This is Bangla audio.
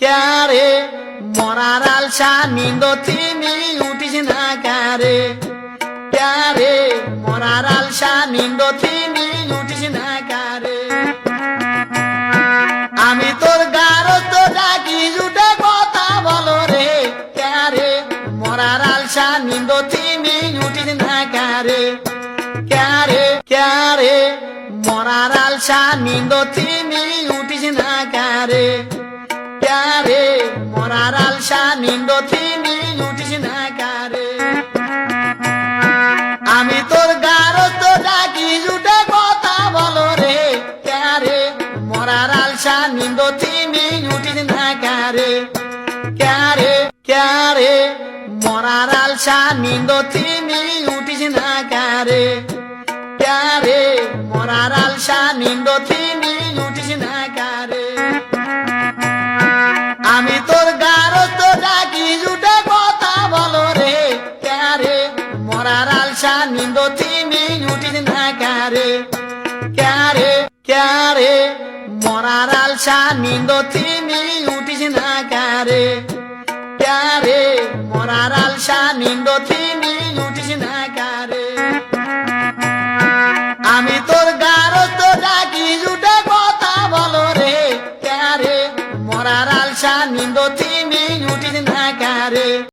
ক্যারে মরার আলসা নিন্দ তিনি উঠিস না ক্যারে ক্যারে মরার আলসা নিন্দ তিনি উঠিস না ক্যারে আমি তোর গারস্থ ডাকি জুটে কথা বলো রে ক্যারে মরার আলসা নিন্দ তিনি উঠিস না ক্যারে ক্যারে ক্যারে মরার আলসা নিন্দ তিনি উঠিস না ক্যারে ক্যারে মরার আলসা নিন্দ তিনি উঠিস না ক্যারে আমি তোর গারস্থ ডাকি জুটে কথা বলো রে ক্যারে মরার আলসা নিন্দ তিনি উঠিস না ক্যারে ক্যারে ক্যারে মরার আলসা নিন্দ তিনি উঠিস না ক্যারে ক্যারে মরার আলসা নিন্দ তিনি উঠিস না ক্যারে আমি তোর গারস্থ ডাকি জুটে কথা বলো রে ক্যারে মরার আলসা নিন্দ তিনি উঠিস না ক্যারে ক্যারে ক্যারে মরার আলসা নিন্দ তিনি উঠিস না ক্যারে ক্যারে মরার আলসা নিন্দ তিনি উঠিস না ক্যারে আমি তোর গারস্থ ডাকি জুটে কথা বলো রে ক্যারে মরার আলসা নিন্দ তিনি উঠিস না ক্যারে।